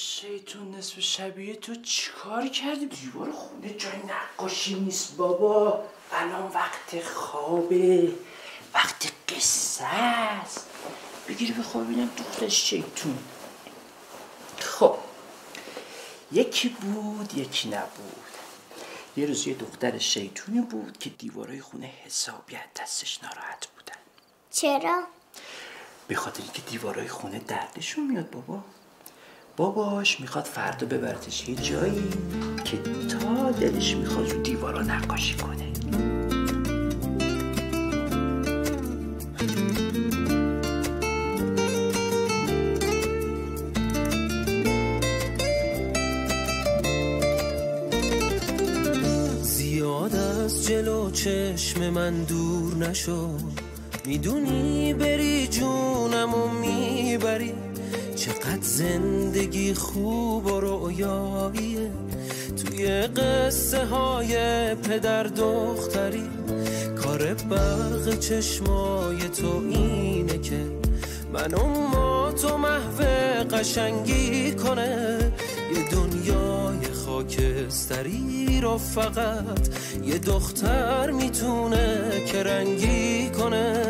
شیطون نصف شبیه تو چیکار کردی؟ دیوار خونه جای نقاشی نیست بابا. الان وقت خوابه، وقت قصه است. بگیری بخواب ببینم دختر شیطون. خب یکی بود یکی نبود. یه روز یه دختر شیطونی بود که دیوارای خونه حسابی از دستش ناراحت بودن. چرا؟ به خاطر اینکه دیوارای خونه دردشون میاد بابا. باباش میخواد فردا ببرتش یه جایی که تا دلش میخواد رو دیوارا نقاشی کنه. زیاد از جلو چشم من دور نشو، میدونی بری جونمو میبری. چقدر زندگی خوب و رویاییه توی قصه های پدر دختری. کار برق چشمای تو اینه که منو ما تو محو قشنگی کنه. یه دنیای خاکستری رو فقط یه دختر میتونه که رنگی کنه.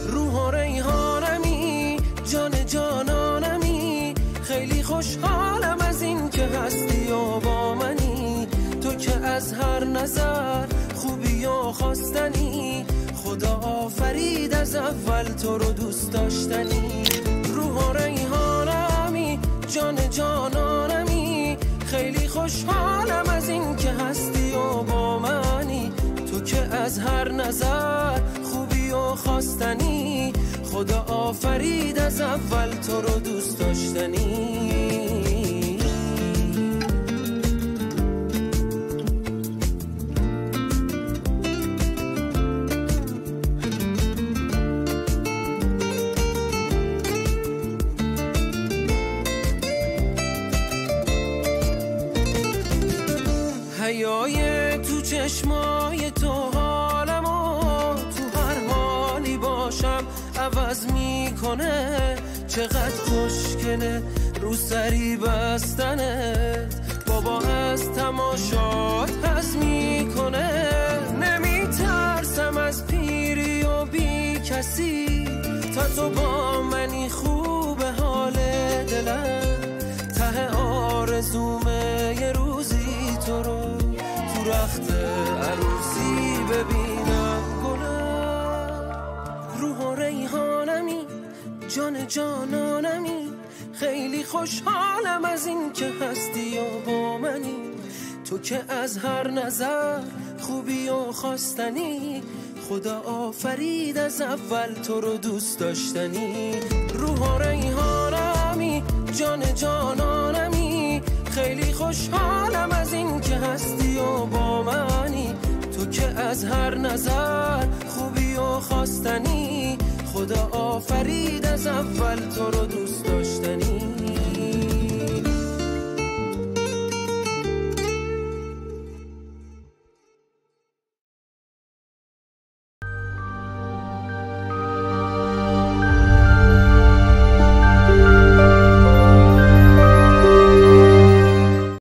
روح و ریحانمی، جان جانانمی، خیلی خوشحالم از این که هستی و با منی. تو که از هر نظر خوبی و خواستنی، خدا آفرید از اول تو رو دوست داشتنی. روح و ریحانمی، جان جانانمی، خیلی خوشحالم از این که هستی و با منی. تو که از هر نظر خوبی و خواستنی، خدا آفرید از اول تو رو دوست داشتنی. حیای تو چشمای تو حالمو، تو هر حالی باشم عوض میکنه. چقدر خوشگله رو سری بستنت، بابا از تماشات حظ میکنه. نمیترسم از پیری و بی کسی، تا تو با منی خوب حال دلم. ته آرزومه یه روزی تو رو تو رخت عروسی ببینم گلم. روح و ریحانمی، جان جانانمی، خیلی خوشحالم از این که هستی و با منی. تو که از هر نظر خوبی و خواستنی، خدا آفرید از اول تو رو دوست داشتنی. روح و ریحانمی، جان جانانمی، خیلی خوشحالم از این که هستی و با منی. تو که از هر نظر خوبی و خواستنی، خدا آفرید از اول تو رو دوست داشتنی.